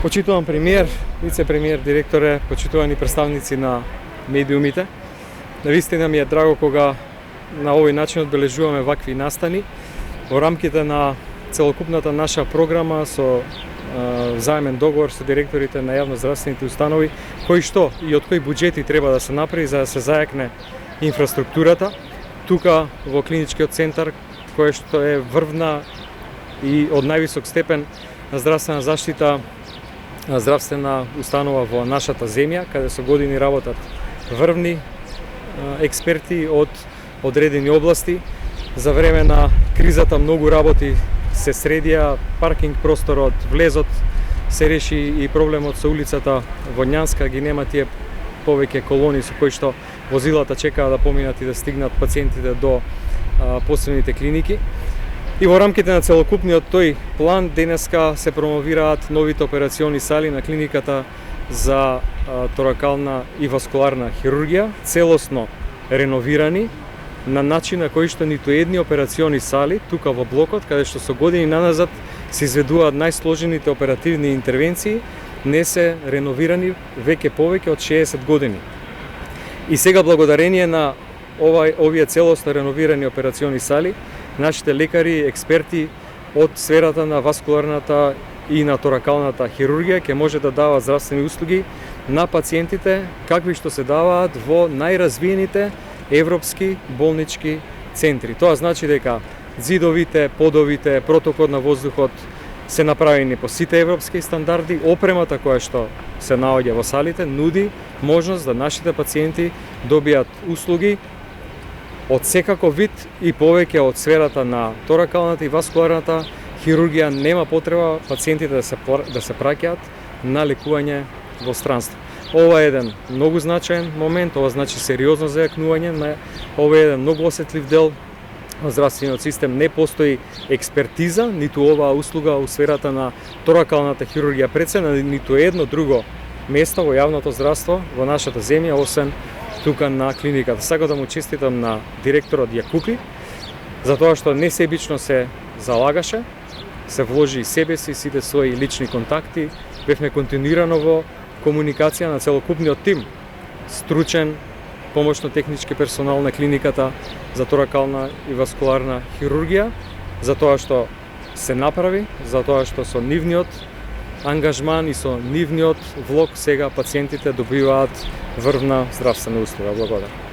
Почитуван премиер, вице-премиер, директоре, почитувани представници на медиумите. Навистина ми е драго кога на овој начин одбележуваме вакви настани во рамките на целокупната наша програма со заемен договор со директорите на јавноздравствените установи, кои што и од кои буџети треба да се направи за да се зајакне инфраструктурата тука во клиничкиот центар, кој што е врвна и од највисок степен на здравствена заштита здравствена установа во нашата земја, каде со години работат врвни експерти од одредени области. За време на кризата многу работи се средија, паркинг просторот, влезот се реши и проблемот со улицата Водњанска, ги нема тие повеќе колони со кои што возилата чекаат да поминат и да стигнат пациентите до посебните клиники. И во рамките на целокупниот тој план денеска се промовираат новите операциони сали на клиниката за торакална и васкуларна хирургија, целосно реновирани на начин на кој што ниту едни операциони сали тука во блокот, каде што со години наназад се изведуваат најсложените оперативни интервенции, не се реновирани веќе повеќе од 60 години. И сега благодарение на овие целосно реновирани операциони сали, нашите лекари и експерти од сферата на васкуларната и на торакалната хирургија ќе може да даваат здравствени услуги на пациентите какви што се даваат во најразвиените европски болнички центри. Тоа значи дека зидовите, подовите, протокот на воздухот се направени по сите европски стандарди, опремата која што се наоѓа во салите нуди можност да нашите пациенти добијат услуги од секаков вид и повеќе од сферата на торакалната и васкуларната хирургија. Нема потреба пациентите да се праќаат на лекување во странство. Ова е еден многу значаен момент, ова значи сериозно зајакнување на ова е еден многу осетлив дел на здравствениот систем. Не постои експертиза, ниту оваа услуга у сферата на торакалната хирургија прецена, ниту едно друго место во јавното здравство во нашата земја, освен тука на клиниката. Сакам да му честитам на директорот Јакупи за тоа што несебично се залагаше, се вложи и себе си, сите своји лични контакти. Бевме континуирано во комуникација на целокупниот тим, стручен, помошно-технички персонал на клиниката за торакална и васкуларна хирургија, за тоа што се направи, за тоа што со нивниот ангажман и со нивниот влог сега пациентите добиваат врвна здравствена услуга. Благодарам.